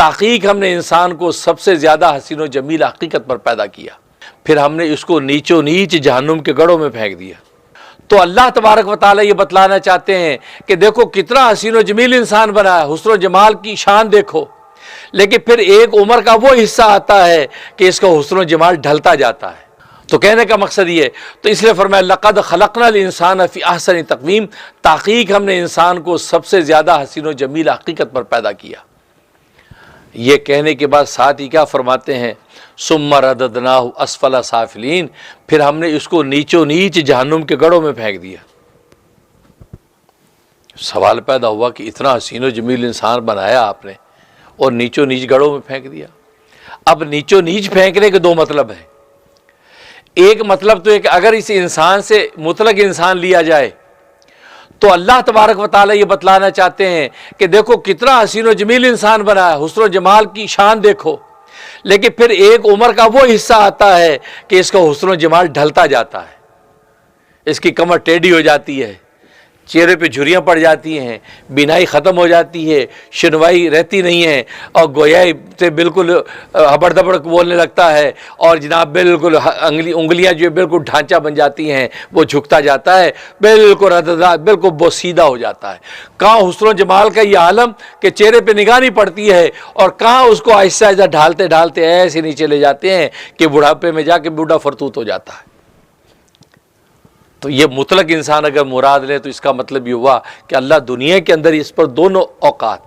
تحقیق ہم نے انسان کو سب سے زیادہ حسین و جمیل حقیقت پر پیدا کیا، پھر ہم نے اس کو نیچو نیچ جہنم کے گڑھوں میں پھینک دیا۔ تو اللہ تبارک و تعالیٰ یہ بتلانا چاہتے ہیں کہ دیکھو کتنا حسین و جمیل انسان بنا ہے، حسن و جمال کی شان دیکھو، لیکن پھر ایک عمر کا وہ حصہ آتا ہے کہ اس کا حسن و جمال ڈھلتا جاتا ہے۔ تو کہنے کا مقصد یہ ہے، تو اس لیے فرمایا لقد خلقنا الانسان فی احسن تقویم، تحقیق ہم نے انسان کو سب سے زیادہ حسین و جمیل حقیقت پر پیدا کیا۔ یہ کہنے کے بعد ساتھ ہی کیا فرماتے ہیں، ثم رددناہ اسفل سافلین، پھر ہم نے اس کو نیچو نیچ جہنم کے گڑھوں میں پھینک دیا۔ سوال پیدا ہوا کہ اتنا حسین و جمیل انسان بنایا آپ نے اور نیچو نیچ گڑھوں میں پھینک دیا۔ اب نیچو نیچ پھینکنے کے دو مطلب ہیں۔ ایک مطلب تو ہے کہ اگر اس انسان سے مطلق انسان لیا جائے تو اللہ تبارک و تعالیٰ یہ بتلانا چاہتے ہیں کہ دیکھو کتنا حسین و جمیل انسان بنا ہے، حسن و جمال کی شان دیکھو، لیکن پھر ایک عمر کا وہ حصہ آتا ہے کہ اس کا حسن و جمال ڈھلتا جاتا ہے، اس کی کمر ٹیڑھی ہو جاتی ہے، چہرے پہ جھریاں پڑ جاتی ہیں، بینائی ختم ہو جاتی ہے، شنوائی رہتی نہیں ہے، اور گویا سے بالکل ہبڑ دبڑ بولنے لگتا ہے، اور جناب بالکل انگلیاں جو بالکل ڈھانچہ بن جاتی ہیں، وہ جھکتا جاتا ہے، بالکل بالکل بوسیدہ ہو جاتا ہے۔ کہاں حسن و جمال کا یہ عالم کہ چہرے پہ نگاہ نہیں پڑتی ہے، اور کہاں اس کو آہستہ آہستہ ڈھالتے ڈھالتے ایسے نیچے لے جاتے ہیں کہ بڑھاپے میں جا کے بوڑھا فرتوت ہو جاتا ہے۔ تو یہ مطلق انسان اگر مراد لے تو اس کا مطلب یہ ہوا کہ اللہ دنیا کے اندر اس پر دونوں اوقات،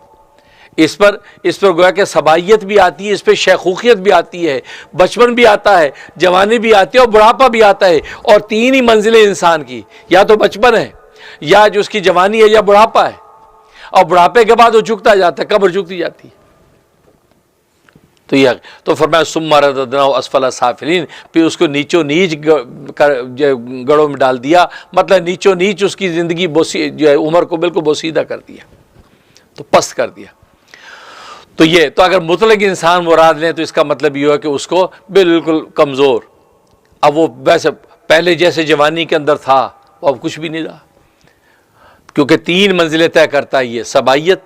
اس پر گویا کہ صبائیت بھی آتی ہے، اس پہ شیخوخیت بھی آتی ہے، بچپن بھی آتا ہے، جوانی بھی آتی ہے، اور بڑھاپا بھی آتا ہے، اور تین ہی منزلیں انسان کی، یا تو بچپن ہے، یا جو اس کی جوانی ہے، یا بڑھاپا ہے، اور بڑھاپے کے بعد وہ جھکتا جاتا ہے، قبر جھکتی جاتی ہے۔ تو فرمایا ثم رددناہ اسفل سافلین، پھر اس کو نیچو نیچ گڑھوں میں ڈال دیا، مطلب نیچو نیچ اس کی زندگی جو ہے عمر کو بالکل بوسیدہ کر دیا، تو پست کر دیا۔ تو اگر مطلق انسان مراد لیں تو اس کا مطلب یہ ہوا کہ اس کو بالکل کمزور، اب وہ ویسے پہلے جیسے جوانی کے اندر تھا وہ اب کچھ بھی نہیں رہا، کیونکہ تین منزلیں طے کرتا ہے یہ، صبائیت،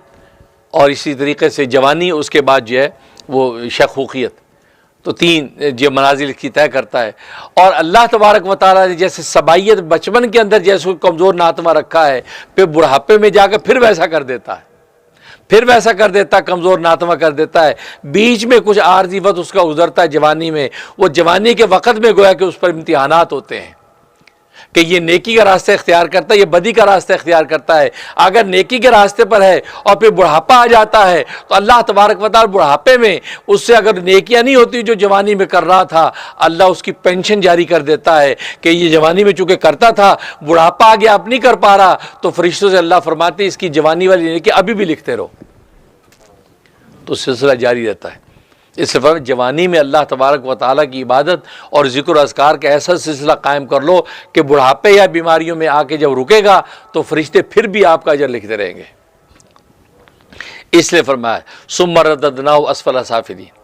اور اسی طریقے سے جوانی، اس کے بعد جو ہے وہ شیخوخیت، تو تین جو منازل کی طے کرتا ہے۔ اور اللہ تبارک و تعالیٰ نے جیسے صبائیت بچپن کے اندر جیسے کمزور ناتمہ رکھا ہے، پھر بڑھاپے میں جا کے پھر ویسا کر دیتا ہے، کمزور ناتمہ کر دیتا ہے۔ بیچ میں کچھ عارضی وقت اس کا گزرتا ہے جوانی میں، وہ جوانی کے وقت میں گویا کہ اس پر امتحانات ہوتے ہیں کہ یہ نیکی کا راستہ اختیار کرتا ہے، یہ بدی کا راستہ اختیار کرتا ہے۔ اگر نیکی کے راستے پر ہے اور پھر بڑھاپا آ جاتا ہے تو اللہ تبارک و تعالیٰ بڑھاپے میں اس سے اگر نیکیاں نہیں ہوتی جو جوانی میں کر رہا تھا، اللہ اس کی پینشن جاری کر دیتا ہے کہ یہ جوانی میں چونکہ کرتا تھا، بڑھاپا آ گیا اب نہیں کر پا رہا، تو فرشتوں سے اللہ فرماتے ہیں اس کی جوانی والی نیکی ابھی بھی لکھتے رہو، تو سلسلہ جاری رہتا ہے۔ اس سے فرق جوانی میں اللہ تبارک و تعالیٰ کی عبادت اور ذکر و اذکار کا ایسا سلسلہ قائم کر لو کہ بڑھاپے یا بیماریوں میں آ کے جب رکے گا تو فرشتے پھر بھی آپ کا اجر لکھتے رہیں گے۔ اس لیے فرمایا ثم رددناہ اسفل سافلین۔